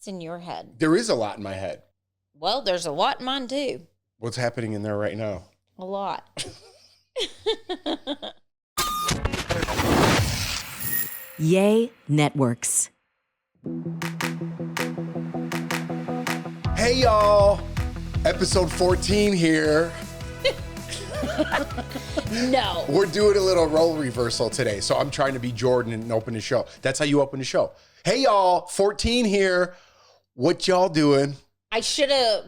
What's in your head? There is a lot in my head. Well, there's a lot in mine too. What's happening in there right now? A lot. Yay Networks. Hey, y'all. Episode 14 here. No. We're doing a little role reversal today. So I'm trying to be Jordan and open the show. That's how you open the show. Hey, y'all. 14 here. What y'all doing? I should have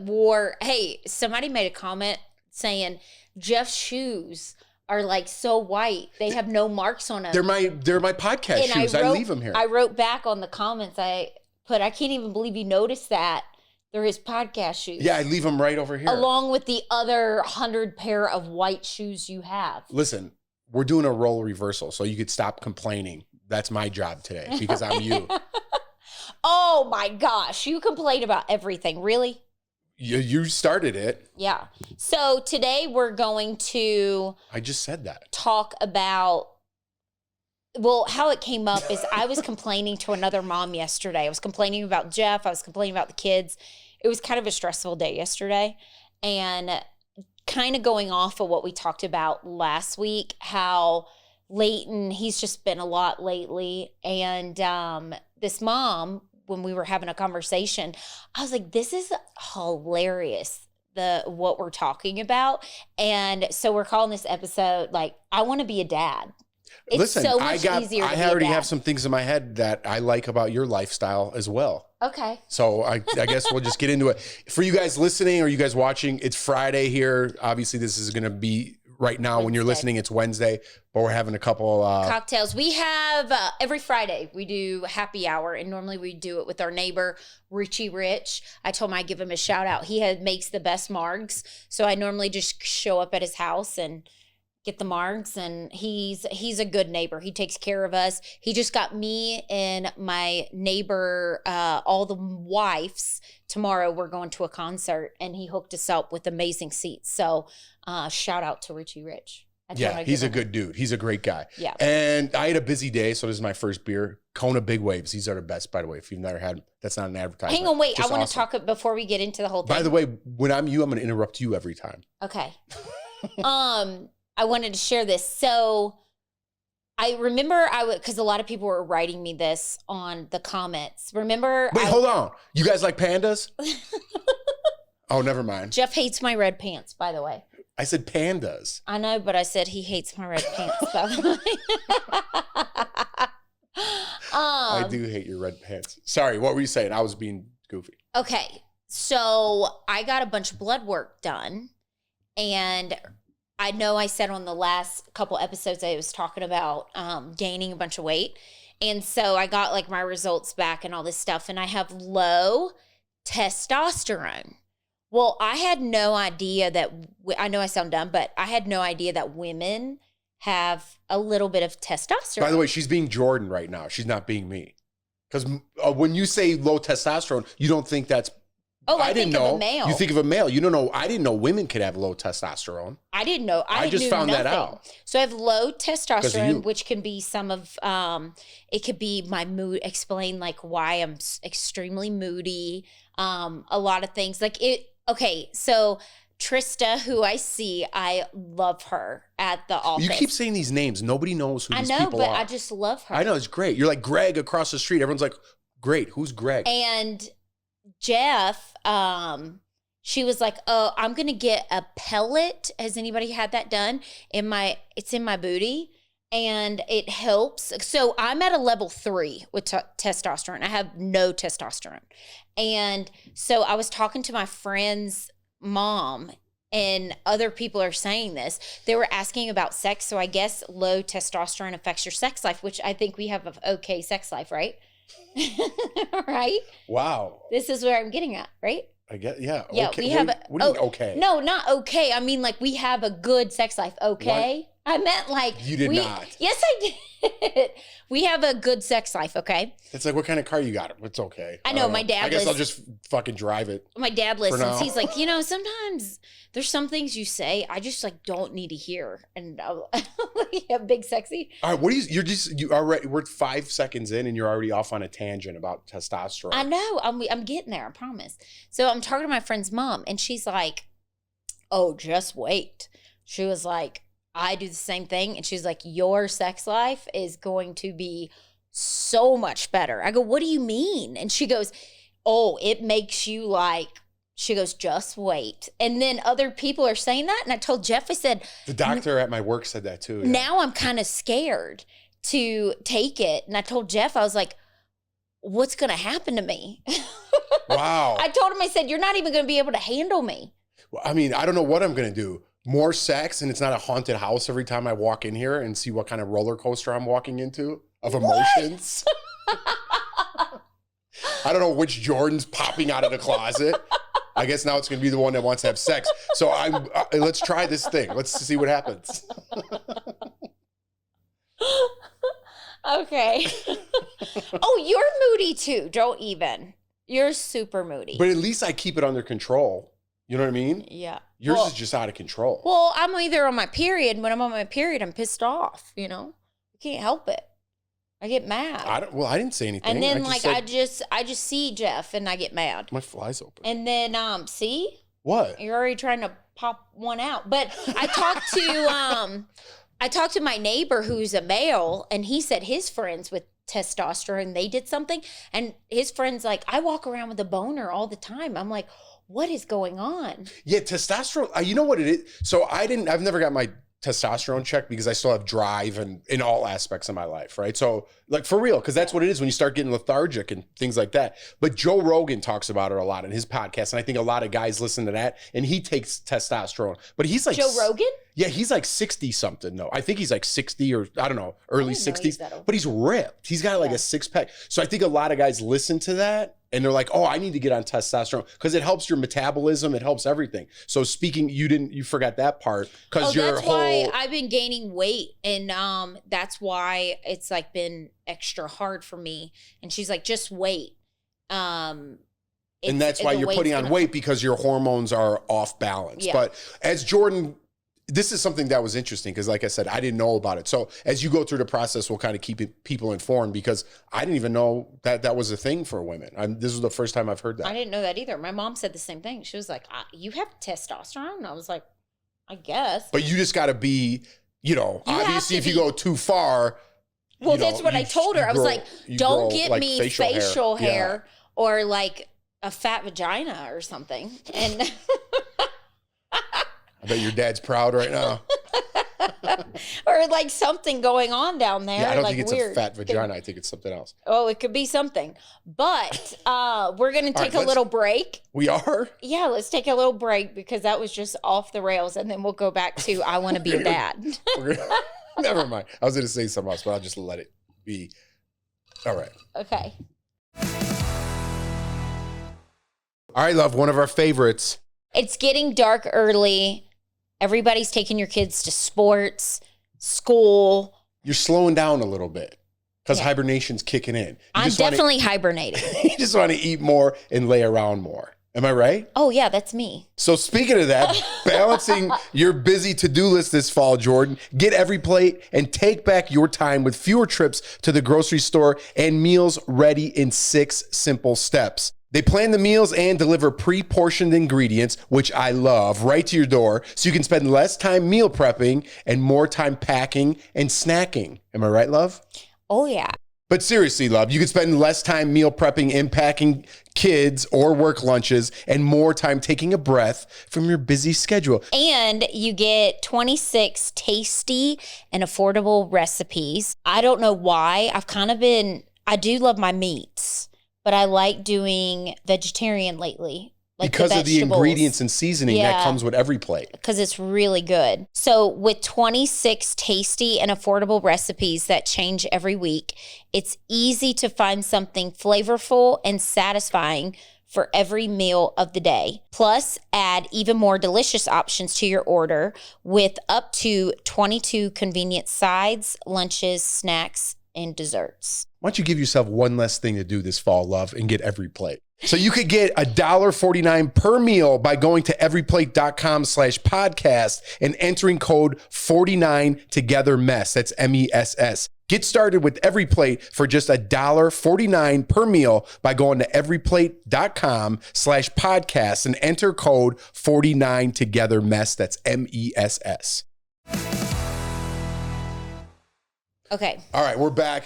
hey, somebody made a comment saying Jeff's shoes are like so white. They have no marks on them. They're my podcast shoes. I leave them here. I wrote back on the comments. I can't even believe you noticed that. They're his podcast shoes. Yeah, I leave them right over here. Along with the other 100 pair of white shoes you have. Listen, we're doing a role reversal, so you could stop complaining. That's my job today because I'm you. Oh my gosh, you complain about everything, really? You started it. Yeah. So today we're going to... I just said that. Talk about... Well, how it came up is I was complaining to another mom yesterday. I was complaining about Jeff. I was complaining about the kids. It was kind of a stressful day yesterday. And kind of going off of what we talked about last week, how Leighton, he's just been a lot lately. And this mom, when we were having a conversation, I was like, this is hilarious, what we're talking about. And so we're calling this episode, like, I want to be a dad. It's Listen, so much easier to be a already dad. have some things in my head that I like about your lifestyle as well. Okay. So I guess we'll just get into it. For you guys listening or you guys watching, it's Friday here. Obviously, this is going to be right now when you're listening, it's Wednesday, but we're having a couple cocktails. We have every Friday we do happy hour, and normally we do it with our neighbor Richie Rich. I told him I'd give him a shout out. He makes the best margs, so I normally just show up at his house and get the margs, and he's a good neighbor. He takes care of us. He just got me and my neighbor, all the wives. Tomorrow we're going to a concert, and he hooked us up with amazing seats. So shout out to Richie Rich. Yeah, he's a good dude. He's a great guy. Yeah. And I had a busy day, so this is my first beer. Kona Big Waves. These are the best, by the way. If you've never had them, that's not an advertisement. Hang on, wait. Just I want to awesome. talk before we get into the whole thing. By the way, when I'm you, I'm going to interrupt you every time. Okay. I wanted to share this. So I remember because a lot of people were writing me this on the comments. Remember? Wait, hold on. You guys like pandas? Oh, never mind. Jeff hates my red pants, by the way. I said pandas. I know, but I said he hates my red pants, by the way. I do hate your red pants. Sorry, what were you saying? I was being goofy. Okay. So I got a bunch of blood work done, and I know I said on the last couple episodes I was talking about gaining a bunch of weight. And so I got like my results back and all this stuff, and I have low testosterone. Well, I had no idea that, I know I sound dumb, but I had no idea that women have a little bit of testosterone. By the way, she's being Jordan right now. She's not being me. Because when you say low testosterone, you don't think that's... Oh, I didn't know. Of a male. You think of a male. You don't know. I didn't know women could have low testosterone. I didn't know. I just found that out. So I have low testosterone, which can be some of, it could be my mood, explain like why I'm extremely moody, a lot of things. Like it, okay, so Trista, who I see, I love her at the office. You keep saying these names. Nobody knows who these people are. I know, but I just love her. I know, it's great. You're like Greg across the street. Everyone's like, great, who's Greg? And Jeff, she was like, oh, I'm going to get a pellet. Has anybody had that done? It's in my booty, and it helps. So I'm at a level 3 with testosterone. I have no testosterone. And so I was talking to my friend's mom, and other people are saying this. They were asking about sex. So I guess low testosterone affects your sex life, which I think we have an okay sex life, right? Right? Wow. This is where I'm getting at, right? I guess, yeah. Yeah, okay. we have what do you mean, okay? No, not okay. I mean, like, we have a good sex life, okay? I meant like You did not. Yes, I did. We have a good sex life, okay? It's like, what kind of car you got? It's okay. I know, my dad I guess I'll listens. just fucking drive it. My dad now. listens. He's like, sometimes there's some things you say I just like don't need to hear. And yeah, big sexy. All right, you already, we're 5 seconds in and you're already off on a tangent about testosterone. I know. I'm getting there, I promise. So I'm talking to my friend's mom and she's like, oh, just wait. She was like, I do the same thing. And she's like, your sex life is going to be so much better. I go, what do you mean? And she goes, oh, it makes you like, she goes, just wait. And then other people are saying that. And I told Jeff, I said, the doctor at my work said that too. Yeah. Now I'm kind of scared to take it. And I told Jeff, I was like, what's going to happen to me? Wow. I told him, I said, you're not even going to be able to handle me. Well, I mean, I don't know what I'm going to do. More sex and it's not a haunted house every time I walk in here and see what kind of roller coaster I'm walking into of emotions. I don't know which Jordan's popping out of the closet. I guess now it's going to be the one that wants to have sex. So let's try this thing. Let's see what happens. Okay. Oh, you're moody too. Don't even. You're super moody. But at least I keep it under control. You know what I mean? Yeah. Yours is just out of control. Well, I'm either on my period. When I'm on my period, I'm pissed off, I can't help it. I get mad. I didn't say anything. And then I just see Jeff and I get mad. My fly's open. And then see? What? You're already trying to pop one out. But I talked to my neighbor who's a male and he said his friends with testosterone, they did something. And his friend's like, I walk around with a boner all the time. I'm like, what is going on? Yeah, testosterone, you know what it is? So I've never got my testosterone checked because I still have drive and in all aspects of my life, right? So like for real, because that's what it is when you start getting lethargic and things like that. But Joe Rogan talks about it a lot in his podcast. And I think a lot of guys listen to that and he takes testosterone. But he's like— Joe Rogan? Yeah, he's like 60 something though. I think he's like 60 or I don't know, early 60s. But he's ripped. He's got like a six pack. So I think a lot of guys listen to that and they're like, oh, I need to get on testosterone because it helps your metabolism. It helps everything. So speaking, you forgot that part because your that's why I've been gaining weight. And that's why it's like been extra hard for me. And she's like, just wait. And that's why you're putting on weight because your hormones are off balance. Yeah. But as Jordan— this is something that was interesting because, like I said, I didn't know about it. So as you go through the process, we'll kind of keep people informed because I didn't even know that was a thing for women. This was the first time I've heard that. I didn't know that either. My mom said the same thing. She was like, you have testosterone? And I was like, I guess. But you just got to be, obviously if you go too far. Well, that's what I told her. I was like, don't get me facial hair or like a fat vagina or something. And I bet your dad's proud right now. Or like something going on down there. Yeah, I don't like think it's a fat vagina. I think it's something else. Oh, it could be something. But we're going to take a little break. We are? Yeah, let's take a little break because that was just off the rails. And then we'll go back to I Want to Be a Dad. Never mind. I was going to say something else, but I'll just let it be. All right. Okay. All right, love. One of our favorites. It's getting dark early. Everybody's taking your kids to sports, school. You're slowing down a little bit because hibernation's kicking in. I'm definitely hibernating. You just want to eat more and lay around more. Am I right? Oh, yeah, that's me. So speaking of that, balancing your busy to-do list this fall, Jordan, get every plate and take back your time with fewer trips to the grocery store and meals ready in 6 simple steps. They plan the meals and deliver pre-portioned ingredients, which I love, right to your door, so you can spend less time meal prepping and more time packing and snacking. Am I right, love? Oh, yeah. But seriously, love, you could spend less time meal prepping and packing kids or work lunches and more time taking a breath from your busy schedule. And you get 26 tasty and affordable recipes. I don't know why. I do love my meats. But I like doing vegetarian lately. Like because of the ingredients and seasoning that comes with every plate. Because it's really good. So with 26 tasty and affordable recipes that change every week, it's easy to find something flavorful and satisfying for every meal of the day. Plus, add even more delicious options to your order with up to 22 convenient sides, lunches, snacks, and desserts. Why don't you give yourself one less thing to do this fall, love, and get Every Plate? So you could get $1.49 per meal by going to everyplate.com/podcast and entering code 49TogetherMess. That's MESS. Get started with Every Plate for just $1.49 per meal by going to everyplate.com/podcast and enter code 49TogetherMess. That's MESS. Okay. All right, we're back.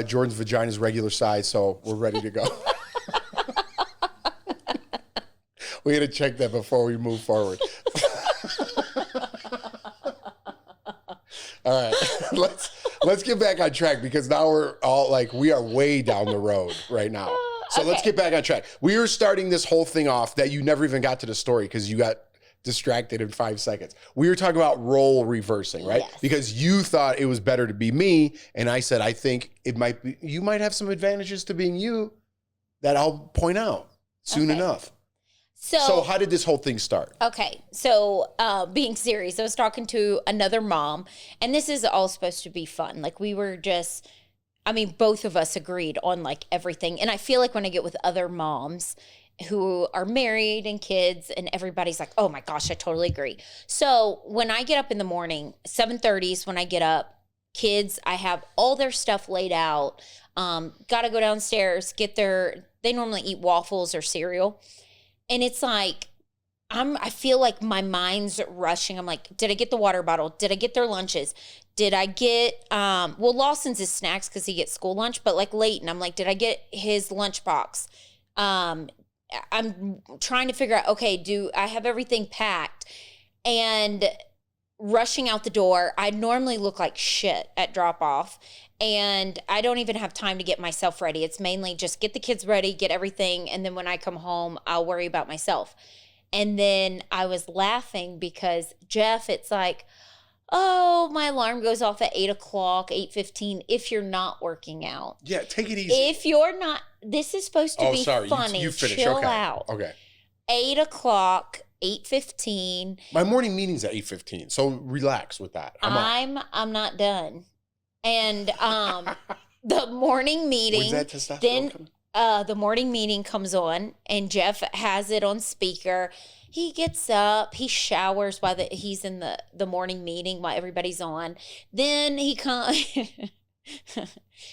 Jordan's vagina is regular size, so we're ready to go. We had to check that before we move forward. All right, let's get back on track because now we're all like, we are way down the road right now. So let's get back on track. We are starting this whole thing off that you never even got to the story because you got distracted in 5 seconds. We were talking about role reversing, right? Yes. Because you thought it was better to be me, and I said I think it might be. You might have some advantages to being you that I'll point out soon enough. So how did this whole thing start? Okay, so being serious, I was talking to another mom, and this is all supposed to be fun. Like we were just, I mean, both of us agreed on like everything. And I feel like when I get with other moms who are married and kids, and everybody's like, oh my gosh, I totally agree. So when I get up in the morning, 7:30 is when I get up, kids, I have all their stuff laid out. Got to go downstairs, they normally eat waffles or cereal. And it's like, I feel like my mind's rushing. I'm like, did I get the water bottle? Did I get their lunches? Did I get, Lawson's is snacks because he gets school lunch, but like Leighton, I'm like, did I get his lunchbox? I'm trying to figure out, okay, do I have everything packed? And rushing out the door, I normally look like shit at drop off. And I don't even have time to get myself ready. It's mainly just get the kids ready, get everything. And then when I come home, I'll worry about myself. And then I was laughing because Jeff, it's like, oh, my alarm goes off at 8 o'clock, 8:15 if you're not working out. Yeah, take it easy. If you're not, this is supposed to be sorry. funny. You finish. Chill Okay. out. Okay. 8 o'clock, 8:15. My morning meeting's at 8:15, so relax with that. I'm not done. And the morning meeting, When's that testosterone coming? The morning meeting comes on, and Jeff has it on speaker. He gets up, he showers while he's in the morning meeting while everybody's on. Then he comes.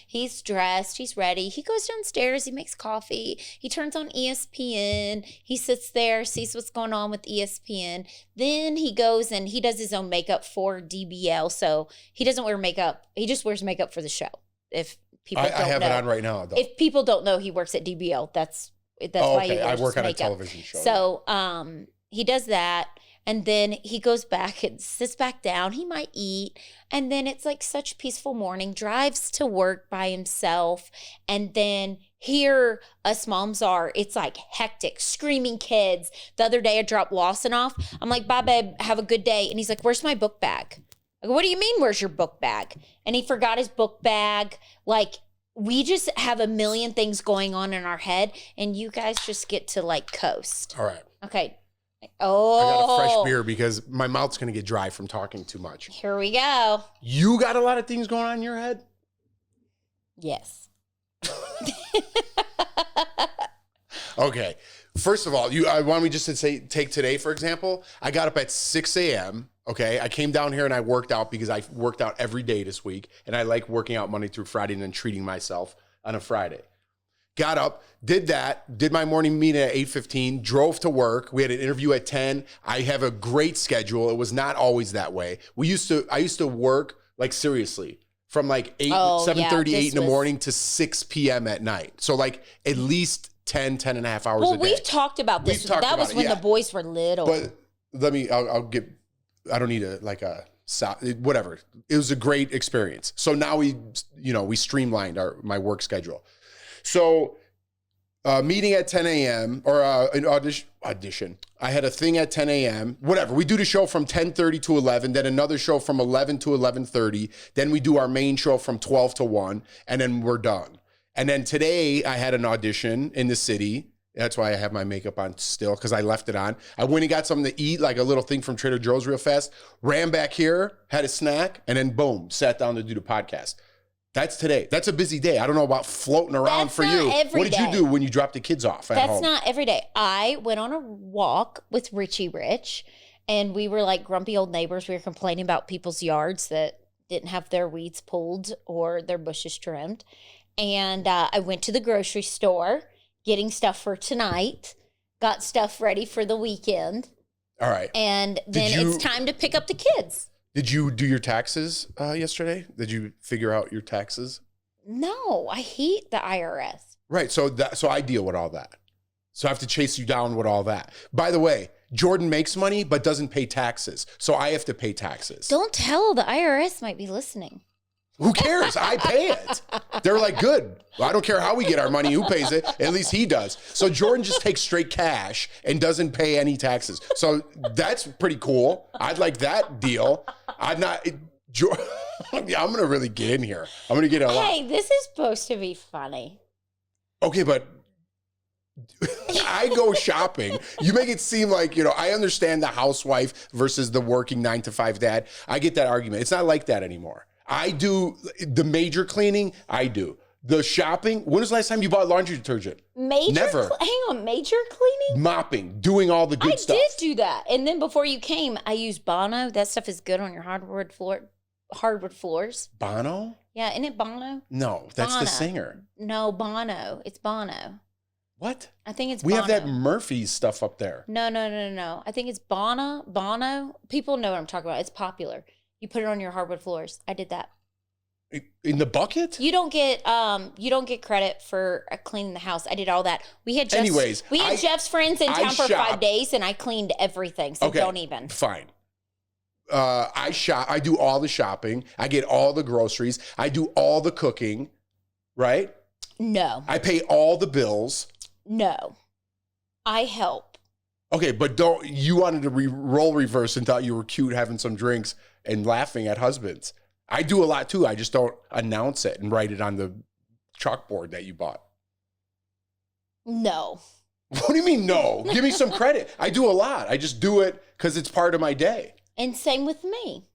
He's dressed, he's ready. He goes downstairs, he makes coffee, he turns on ESPN, he sits there, sees what's going on with ESPN. Then he goes and he does his own makeup for DBL. So he doesn't wear makeup, he just wears makeup for the show. If people don't know. I have it on right now, though. If people don't know he works at DBL, that's why he wears I work on makeup. a television show. So he does that. And then he goes back and sits back down. He might eat. And then it's like such a peaceful morning. Drives to work by himself. And then here us moms are, it's like hectic, screaming kids. The other day I dropped Lawson off. I'm like, bye, babe, have a good day. And he's like, where's my book bag? I go, what do you mean, where's your book bag? And he forgot his book bag. Like, we just have a million things going on in our head. And you guys just get to like coast. All right. Okay. Oh, I got a fresh beer because my mouth's going to get dry from talking too much. Here we go. You got a lot of things going on in your head? Yes. Okay. First of all, I want me just to take today, for example. I got up at 6 a.m. Okay. I came down here and I worked out because I worked out every day this week. And I like working out Monday through Friday and then treating myself on a Friday. Got up, did that, did my morning meeting at 8:15, drove to work. We had an interview at 10. I have a great schedule. It was not always that way. I used to work like seriously from like 7:30, 8 in the morning to 6 p.m. at night. So like at least 10 and a half hours a day. Well, we've talked about this. That was when the boys were little. But I don't need whatever. It was a great experience. So now we streamlined my work schedule. So meeting at 10 a.m. or an audition. I had a thing at 10 a.m. Whatever. We do the show from 10:30 to 11, then another show from 11 to 11:30. Then we do our main show from 12 to 1, and then we're done. And then today I had an audition in the city That's why I have my makeup on still, because I left it on. I went and got something to eat, like a little thing from Trader Joe's real fast, ran back here, had a snack, and then boom, sat down to do the podcast. That's today. That's a busy day. I don't know about floating around That's for not you. every What did you day. do when you dropped the kids off at That's home? not every day. I went on a walk with Richie Rich, and we were like grumpy old neighbors. We were complaining about people's yards that didn't have their weeds pulled or their bushes trimmed. And I went to the grocery store getting stuff for tonight, got stuff ready for the weekend. All right. And then it's time to pick up the kids. Did you do your taxes yesterday? Did you figure out your taxes? No, I hate the IRS. Right. So I deal with all that. So I have to chase you down with all that. By the way, Jordan makes money but doesn't pay taxes. So I have to pay taxes. Don't tell, the IRS might be listening. Who cares? I pay it. They're like, good. Well, I don't care how we get our money. Who pays it? At least he does. So Jordan just takes straight cash and doesn't pay any taxes. So that's pretty cool. I'd like that deal. I'm going to really get in here. I'm going to get a lot. Hey, this is supposed to be funny. Okay, but I go shopping. You make it seem like, I understand the housewife versus the working 9-to-5 dad. I get that argument. It's not like that anymore. I do the major cleaning. I do the shopping. When was the last time you bought laundry detergent? Never. Hang on, major cleaning? Mopping, doing all the good stuff. I did do that. And then before you came, I used Bono. That stuff is good on your hardwood floors. Bono? Yeah, isn't it Bono? No, that's Bono. the singer. No, Bono. It's Bono. What? I think it's We Bono. have that Murphy's stuff up there. No. I think it's Bono. People know what I'm talking about. It's popular. You put it on your hardwood floors. I did that. In the bucket? You don't get credit for cleaning the house. I did all that. We had Jeff's friends in town for 5 days, and I cleaned everything. So don't even. Fine. I shop. I do all the shopping. I get all the groceries. I do all the cooking. Right? No. I pay all the bills. No. I help. Okay, but you wanted to role reverse and thought you were cute having some drinks and laughing at husbands. I do a lot too. I just don't announce it and write it on the chalkboard that you bought. No. What do you mean no? Give me some credit. I do a lot. I just do it because it's part of my day. And same with me.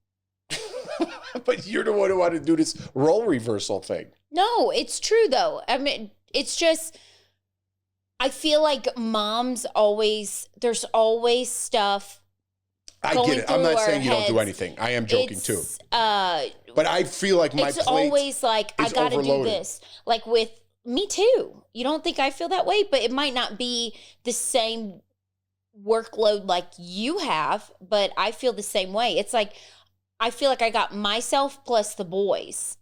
But you're the one who wanted to do this role reversal thing. No, it's true though. I mean, it's just, I feel like there's always stuff. I get it. I'm not saying you don't do anything. I am joking too. But I feel like my plate is always like, I got to do this. Like with me too. You don't think I feel that way, but it might not be the same workload like you have, but I feel the same way. It's like, I feel like I got myself plus the boys.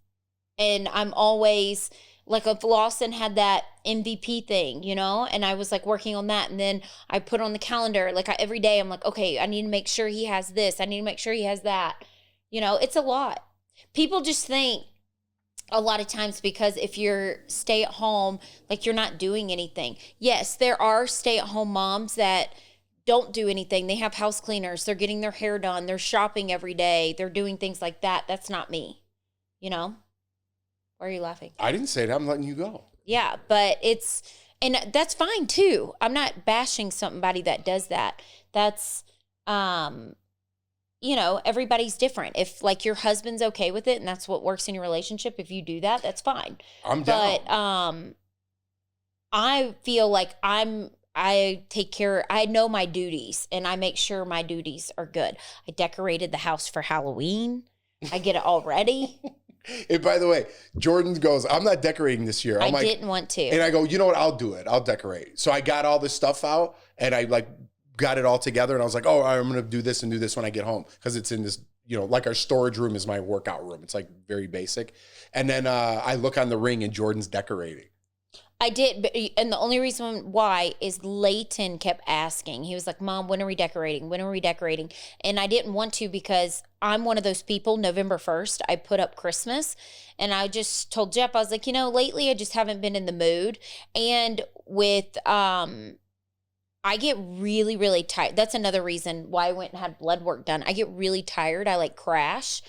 And I'm always like, if Lawson had that MVP thing, and I was like working on that. And then I put on the calendar, like every day I'm like, okay, I need to make sure he has this. I need to make sure he has that. It's a lot. People just think a lot of times because if you're stay at home, like you're not doing anything. Yes, there are stay at home moms that don't do anything. They have house cleaners. They're getting their hair done. They're shopping every day. They're doing things like that. That's not me. Why are you laughing? I didn't say that. I'm letting you go. Yeah, but and that's fine too. I'm not bashing somebody that does that. That's, everybody's different. If like your husband's okay with it and that's what works in your relationship, if you do that, that's fine. I'm down. But I feel like I know my duties and I make sure my duties are good. I decorated the house for Halloween. I get it all ready. And by the way, Jordan goes, I'm not decorating this year. I didn't want to. And I go, you know what? I'll do it. I'll decorate. So I got all this stuff out and I got it all together. And I was like, oh, I'm going to do this and do this when I get home. Because it's in this, like our storage room is my workout room. It's like very basic. And then I look on the ring and Jordan's decorating. I did, and the only reason why is Leighton kept asking. He was like, Mom, when are we decorating? When are we decorating? And I didn't want to because I'm one of those people, November 1st, I put up Christmas. And I just told Jeff, I was like, lately I just haven't been in the mood. And with, I get really, really tired. That's another reason why I went and had blood work done. I get really tired. I crash.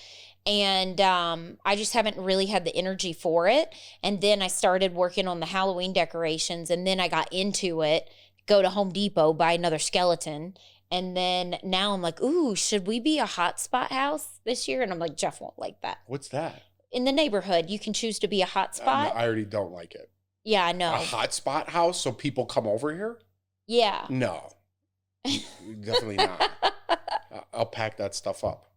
And I just haven't really had the energy for it. And then I started working on the Halloween decorations, and then I got into it, go to Home Depot, buy another skeleton. And then now I'm like, ooh, should we be a hotspot house this year? And I'm like, Jeff won't like that. What's that? In the neighborhood, you can choose to be a hotspot. I already don't like it. Yeah, I know. A hotspot house so people come over here? Yeah. No. Definitely not. I'll pack that stuff up.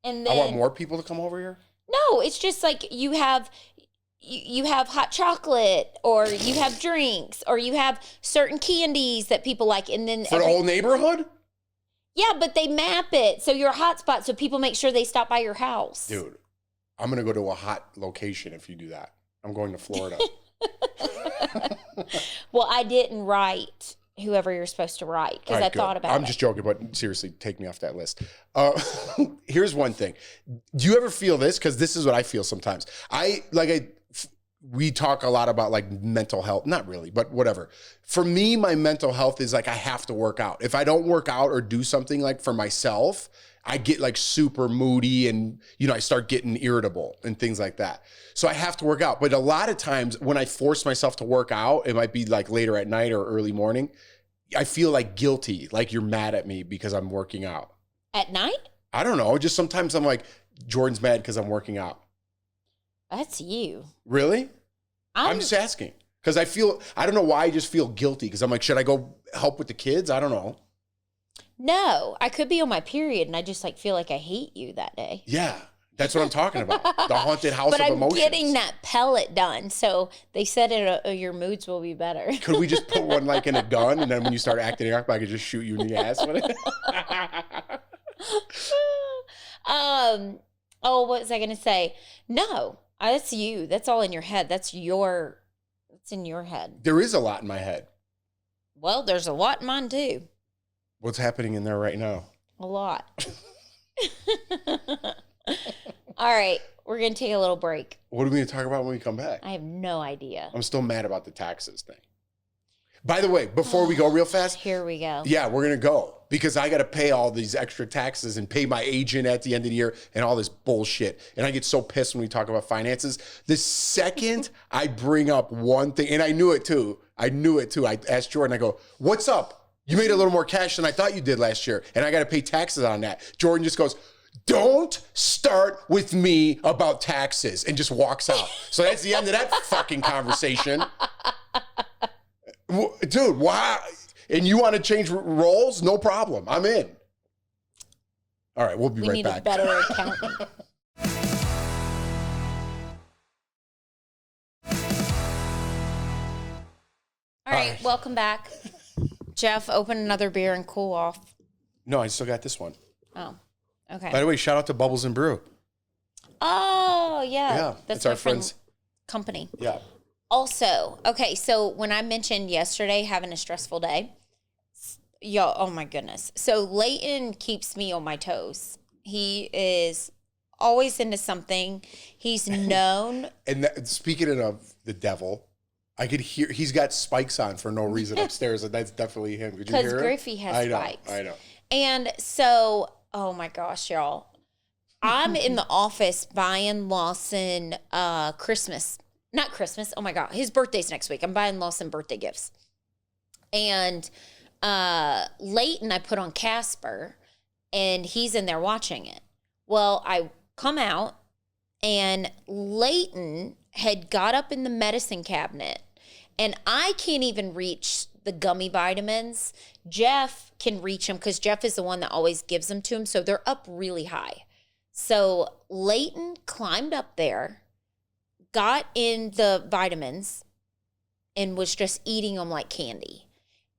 And then I want more people to come over here? No, it's just like you have hot chocolate, or you have drinks, or you have certain candies that people like, and then for the whole neighborhood? Yeah, but they map it so you're a hot spot, so people make sure they stop by your house. Dude, I'm gonna go to a hot location if you do that. I'm going to Florida. Well, I didn't write whoever you're supposed to write because I thought about it. I'm just joking, but seriously, take me off that list. Here's one thing. Do you ever feel this? Because this is what I feel sometimes. We talk a lot about like mental health. Not really, but whatever. For me, my mental health is like I have to work out. If I don't work out or do something like for myself, I get like super moody and, I start getting irritable and things like that. So I have to work out. But a lot of times when I force myself to work out, it might be like later at night or early morning, I feel like guilty, like you're mad at me because I'm working out. At night? I don't know. Just sometimes I'm like, Jordan's mad because I'm working out. That's you. Really? I'm just asking. Because I don't know why I just feel guilty. Because I'm like, should I go help with the kids? I don't know. No, I could be on my period and I just like feel like I hate you that day. Yeah, that's what I'm talking about. The haunted house of emotions. But I'm getting that pellet done. So they said your moods will be better. Could we just put one like in a gun and then when you start acting up, I could just shoot you in the ass with it? What was I going to say? No, that's you. That's all in your head. It's in your head. There is a lot in my head. Well, there's a lot in mine too. What's happening in there right now? A lot. All right, we're going to take a little break. What are we going to talk about when we come back? I have no idea. I'm still mad about the taxes thing. By the way, before we go real fast. Here we go. Yeah, we're going to go because I got to pay all these extra taxes and pay my agent at the end of the year and all this bullshit. And I get so pissed when we talk about finances. The second I bring up one thing, and I knew it too. I asked Jordan, I go, what's up? You made a little more cash than I thought you did last year, and I got to pay taxes on that. Jordan just goes, don't start with me about taxes, and just walks out. So that's the end of that fucking conversation. Dude, why? And you want to change roles? No problem. I'm in. All right, we'll be right back. We need a better accountant. All right, welcome back. Jeff, open another beer and cool off. No, I still got this one. Oh, okay. By the way, shout out to Bubbles and Brew. Oh, yeah. Yeah, that's our friends' company. Yeah. Also, okay, so when I mentioned yesterday having a stressful day, oh my goodness. So Leighton keeps me on my toes. He is always into something. He's known. And speaking of the devil, I could hear he's got spikes on for no reason upstairs, and that's definitely him. Could you hear him? Because Griffey has spikes. I know. And so, oh my gosh, y'all. I'm in the office buying Lawson not Christmas. Oh my God. His birthday's next week. I'm buying Lawson birthday gifts. And Leighton, I put on Casper, and he's in there watching it. Well, I come out, and Leighton had got up in the medicine cabinet, and I can't even reach the gummy vitamins. Jeff can reach them because Jeff is the one that always gives them to him. So they're up really high. So Leighton climbed up there, got in the vitamins, and was just eating them like candy.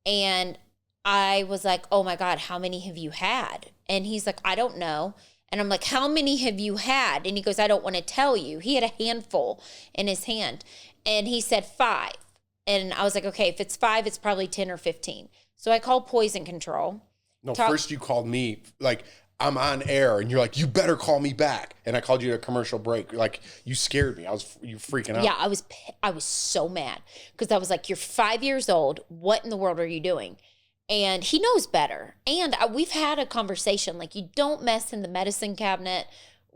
And I was like, oh my God, how many have you had? And he's like, I don't know. And I'm like, how many have you had? And he goes, I don't want to tell you. He had a handful in his hand. And he said 5. And I was like, okay, if it's 5, it's probably 10 or 15. So I called poison control. No, first you called me, like, I'm on air, and you're like, you better call me back. And I called you to a commercial break. Like, you scared me. You freaking out. Yeah, I was so mad because I was like, you're 5 years old. What in the world are you doing? And he knows better. And we've had a conversation, like, you don't mess in the medicine cabinet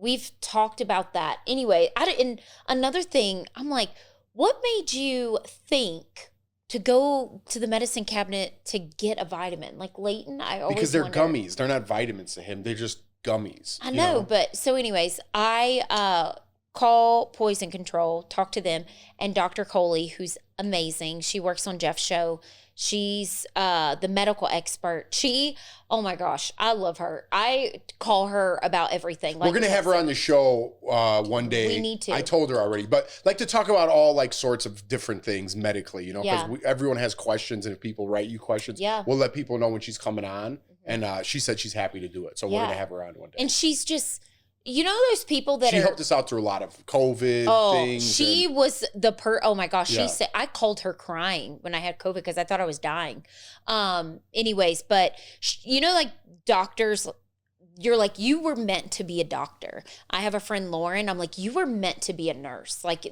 we've talked about that. Anyway, and another thing, I'm like, what made you think to go to the medicine cabinet to get a vitamin? Like Leighton, I always Because they're wondered. gummies. They're not vitamins to him. They're just gummies. I know, but so anyways, I call Poison Control, talk to them, and Dr. Coley, who's amazing. She works on Jeff's show. She's the medical expert. Oh my gosh, I love her. I call her about everything. We're going to have her on the show one day. We need to. I told her already, but like to talk about all like sorts of different things medically, you know, because everyone has questions, and if people write you questions, we'll let people know when she's coming on. And she said she's happy to do it. So we're going to have her on one day. And she's just, you know, those people that she helped us out through a lot of COVID things. She was oh my gosh. She said, I called her crying when I had COVID because I thought I was dying. Anyways, but you know, like doctors, you're like, you were meant to be a doctor. I have a friend, Lauren. I'm like, you were meant to be a nurse. Like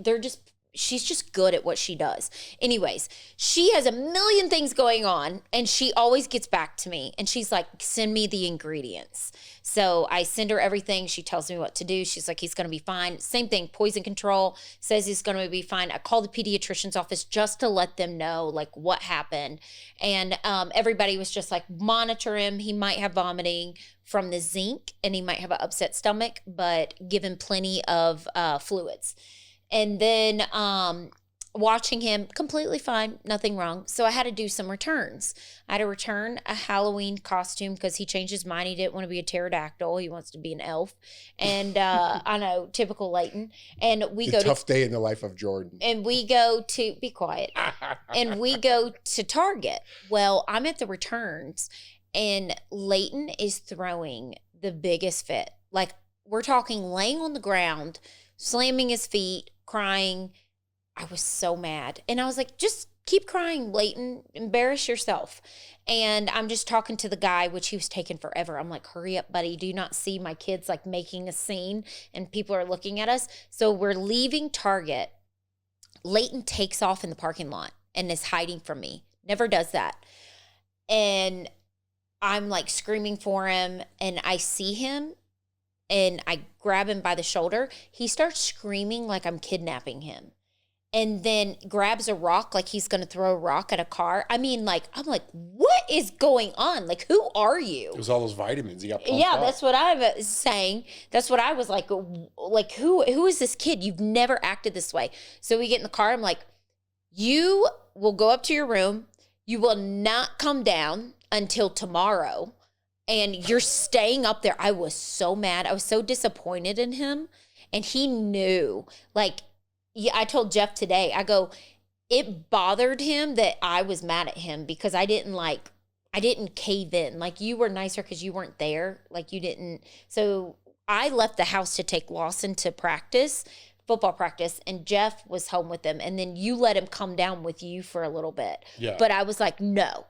she's just good at what she does. Anyways, she has a million things going on, and she always gets back to me, and she's like, send me the ingredients. So I send her everything. She tells me what to do. She's like, he's going to be fine. Same thing. Poison Control says he's going to be fine. I called the pediatrician's office just to let them know like what happened. And everybody was just like, monitor him. He might have vomiting from the zinc, and he might have an upset stomach, but give him plenty of fluids. And then watching him, completely fine, nothing wrong. So I had to do some returns. I had to return a Halloween costume because he changed his mind. He didn't want to be a pterodactyl. He wants to be an elf. And I know, typical Leighton. And we go to tough day in the life of Jordan. And we go to, be quiet. And we go to Target. Well, I'm at the returns, and Leighton is throwing the biggest fit. Like, we're talking laying on the ground, slamming his feet, crying. I was so mad. And I was like, just keep crying, Leighton. Embarrass yourself. And I'm just talking to the guy, which he was taking forever. I'm like, hurry up, buddy. Do you not see my kids like making a scene and people are looking at us? So we're leaving Target. Leighton takes off in the parking lot and is hiding from me. Never does that. And I'm like screaming for him, and I see him. And I grab him by the shoulder. He starts screaming like I'm kidnapping him. And then grabs a rock like he's going to throw a rock at a car. I mean, like, I'm like, what is going on? Like, who are you? It was all those vitamins. He got pumped up. That's what I was saying. That's what I was like, who is this kid? You've never acted this way. So we get in the car. I'm like, you will go up to your room. You will not come down until tomorrow. And you're staying up there. I was so mad. I was so disappointed in him. And he knew. Like, I told Jeff today, I go, it bothered him that I was mad at him because I didn't cave in. Like, you were nicer because you weren't there. Like, you didn't. So I left the house to take Lawson to football practice, and Jeff was home with them. And then you let him come down with you for a little bit. Yeah. But I was like, no,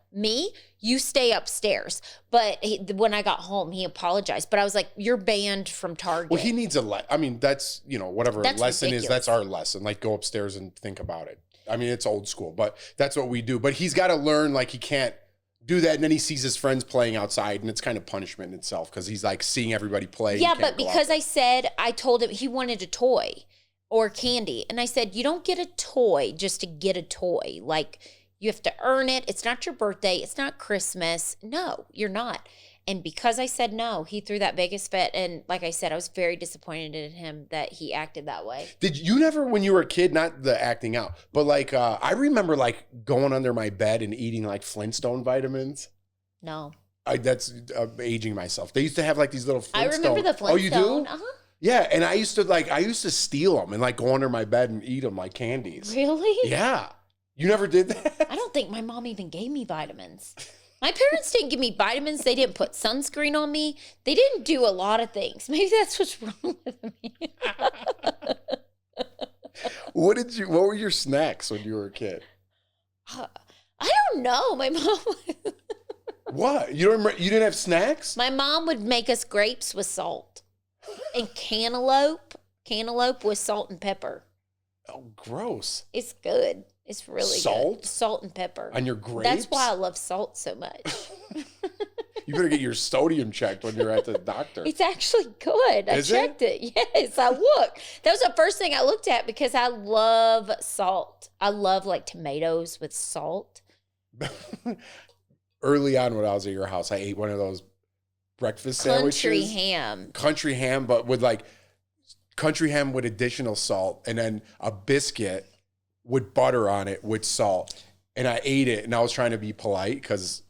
you stay upstairs. But when I got home, he apologized. But I was like, you're banned from Target. Well, he needs I mean, that's, whatever That's lesson ridiculous. is, that's our lesson. Like, go upstairs and think about it. I mean, it's old school, but that's what we do. But he's got to learn, like, he can't do that. And then he sees his friends playing outside, and it's kind of punishment in itself because he's like seeing everybody play. Yeah, but because I told him he wanted a toy or candy. And I said, you don't get a toy just to get a toy. Like, you have to earn it. It's not your birthday. It's not Christmas. No, you're not. And because I said no, he threw that biggest fit. And like I said, I was very disappointed in him that he acted that way. Did you never, when you were a kid, not the acting out, but like, I remember like going under my bed and eating like Flintstone vitamins. No. That's aging myself. They used to have like these little Flintstone. I remember the Flintstone. Oh, you do? Uh-huh. Yeah, and I used to steal them and like go under my bed and eat them like candies. Really? Yeah. You never did that? I don't think my mom even gave me vitamins. My parents didn't give me vitamins. They didn't put sunscreen on me. They didn't do a lot of things. Maybe that's what's wrong with me. What were your snacks when you were a kid? I don't know. My mom. What? You don't remember? You didn't have snacks? My mom would make us grapes with salt and cantaloupe with salt and pepper. Oh, gross. It's good. It's really Salt? good. Salt and pepper. On your grapes? That's why I love salt so much. You better get your sodium checked when you're at the doctor. It's actually good. I checked it. Yes, I looked. That was the first thing I looked at because I love salt. I love like tomatoes with salt. Early on when I was at your house, I ate one of those breakfast sandwiches. Country ham, but with like country ham with additional salt, and then a biscuit with butter on it with salt. And I ate it, and I was trying to be polite because,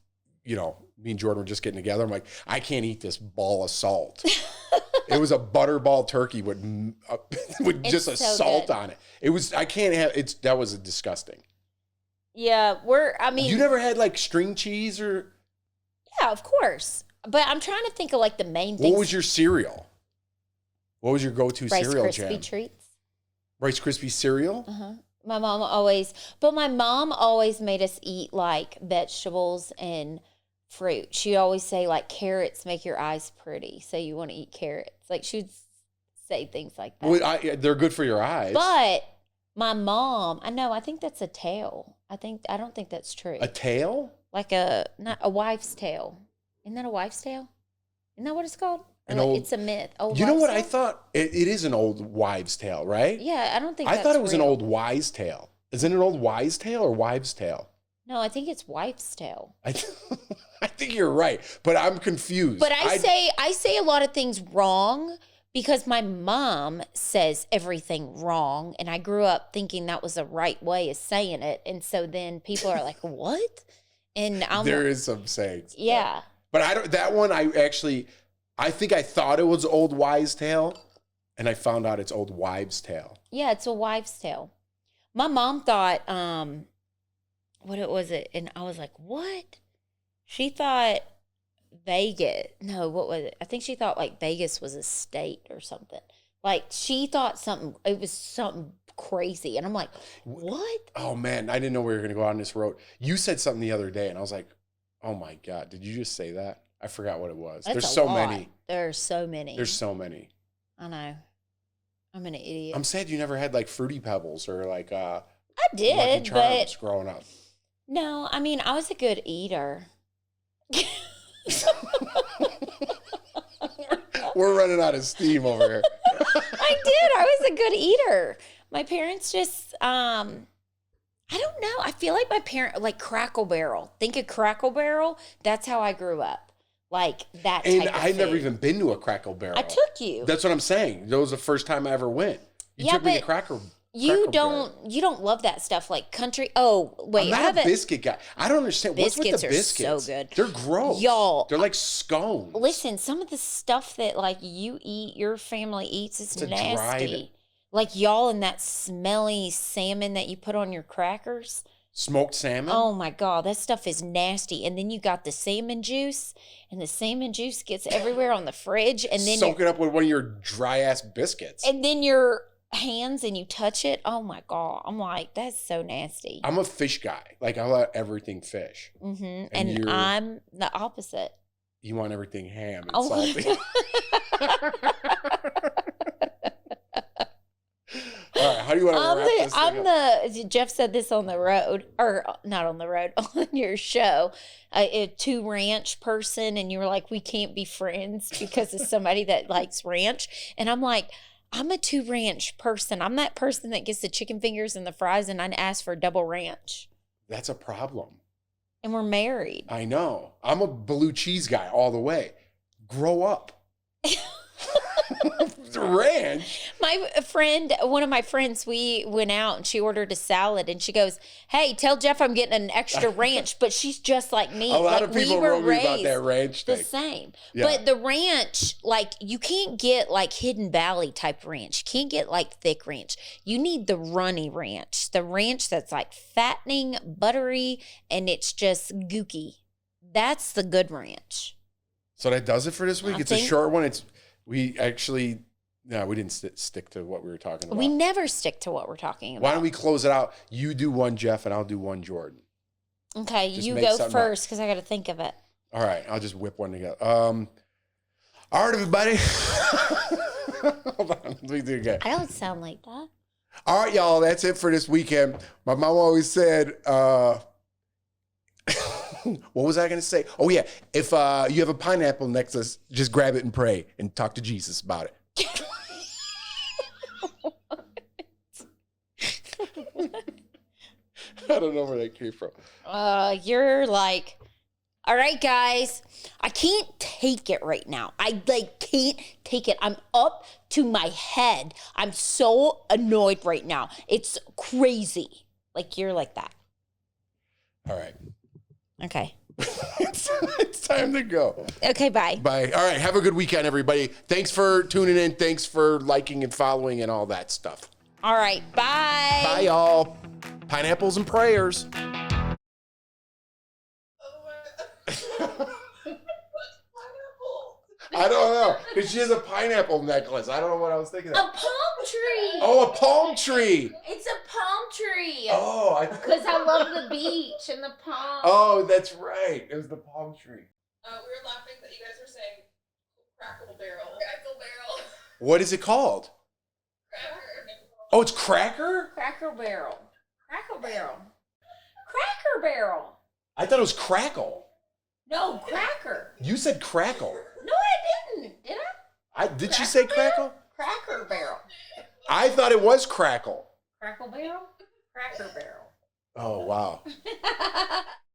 you know, me and Jordan were just getting together. I'm like, I can't eat this ball of salt. It was a butterball turkey with just a so salt good. On it. It was, I can't have, that was disgusting. Yeah, you never had like string cheese or? Yeah, of course. But I'm trying to think of like the main things. What was your cereal? What was your go-to cereal Rice jam? Krispie treats. Rice Krispie cereal? Uh-huh. My mom always made us eat like vegetables and fruit. She always say like carrots make your eyes pretty, so you want to eat carrots. Like she would say things like that. Well, they're good for your eyes. But my mom, I think that's a tail. I don't think that's true. A tail? Like not a wife's tail. Isn't that a wife's tail? Isn't that what it's called? It's a myth. You know what? I thought it is an old wives' tale, right? Yeah, I don't think I that's thought it was real. an old wise tale. Is it an old wise tale or wives' tale? No, I think it's wife's tale. I think you're right, but I'm confused. But I say a lot of things wrong because my mom says everything wrong, and I grew up thinking that was the right way of saying it, and so then people are like, "What?" And there is some sayings. Yeah. But I don't. That one, I think I thought it was old wise tale, and I found out it's old wives' tale. Yeah, it's a wives' tale. My mom thought, what was it? And I was like, what? She thought Vegas. No, what was it? I think she thought like Vegas was a state or something. Like she thought it was something crazy. And I'm like, what? Oh man, I didn't know we were going to go on this road. You said something the other day, and I was like, oh my God, did you just say that? I forgot what it was. There's so lot. many. There's so many. There's so many. I know. I'm an idiot. I'm sad you never had like Fruity Pebbles or like I did, Lucky Charms growing up. No, I mean I was a good eater. We're running out of steam over here. I did. I was a good eater. My parents just I don't know. I feel like my parent like Crackle Barrel. Think of Crackle Barrel. That's how I grew up. Like that type of I'd food. never even been to a Crackle Barrel. I took you. That's what I'm saying. That was the first time I ever went. You took me to Crackle You Barrel. don't love that stuff like country. Oh, wait. I'm not a biscuit guy. I don't understand. What's with the biscuits? Are so good. They're gross. Y'all. They're like scones. Listen, some of the stuff that like you eat, your family eats, is nasty. Like y'all and that smelly salmon that you put on your crackers. Smoked salmon? Oh my God, that stuff is nasty. And then you got the salmon juice, and the salmon juice gets everywhere on the fridge. And then soak it up with one of your dry ass biscuits. And then your hands and you touch it. Oh my God. I'm like, that's so nasty. I'm a fish guy. Like I like everything fish. Mm-hmm. And I'm the opposite. You want everything ham and salty. All right, how do you want to wrap this thing Jeff said this on the road, or not on the road, on your show, a 2 ranch person, and you were like, we can't be friends because of somebody that likes ranch. And I'm like, I'm a 2 ranch person. I'm that person that gets the chicken fingers and the fries, and I ask for double ranch. That's a problem. And we're married. I know. I'm a blue cheese guy all the way. Grow up. Ranch. One of my friends, we went out and she ordered a salad and she goes, hey, tell Jeff I'm getting an extra ranch, but she's just like me. A lot of people wrote me about that ranch thing. The same. Yeah. But the ranch, like you can't get like Hidden Valley type ranch. You can't get like thick ranch. You need the runny ranch. The ranch that's like fattening, buttery, and it's just gooky. That's the good ranch. So that does it for this week. It's a short one. We didn't stick to what we were talking about. We never stick to what we're talking about. Why don't we close it out? You do one, Jeff, and I'll do one, Jordan. Okay, just you go first because I got to think of it. All right, I'll just whip one together. All right, everybody. Hold on, let me do it again. I don't sound like that. All right, y'all, that's it for this weekend. My mom always said, What was I going to say? Oh, yeah. If you have a pineapple necklace, just grab it and pray and talk to Jesus about it. I don't know where that came from. You're like, all right, guys, I can't take it right now. I can't take it. I'm up to my head. I'm so annoyed right now. It's crazy. Like, you're like that. All right. Okay. It's time to go. Okay, bye. Bye. All right. Have a good weekend, everybody. Thanks for tuning in. Thanks for liking and following and all that stuff. All right, bye. Bye, y'all. Pineapples and prayers. I don't know, because she has a pineapple necklace. I don't know what I was thinking of. A palm tree. Oh, a palm tree. It's a palm tree. Oh, because I love the beach and the palm. Oh, that's right. It was the palm tree. We were laughing that you guys were saying Crackle Barrel. Crackle Barrel. What is it called? Cracker. Oh, it's Cracker? Cracker Barrel. Cracker Barrel. Cracker Barrel. I thought it was Crackle. No, Cracker. You said Crackle. No, I didn't. Did I? Did you say Crackle? Cracker Barrel. I thought it was Crackle. Crackle Barrel? Cracker Barrel. Oh, wow.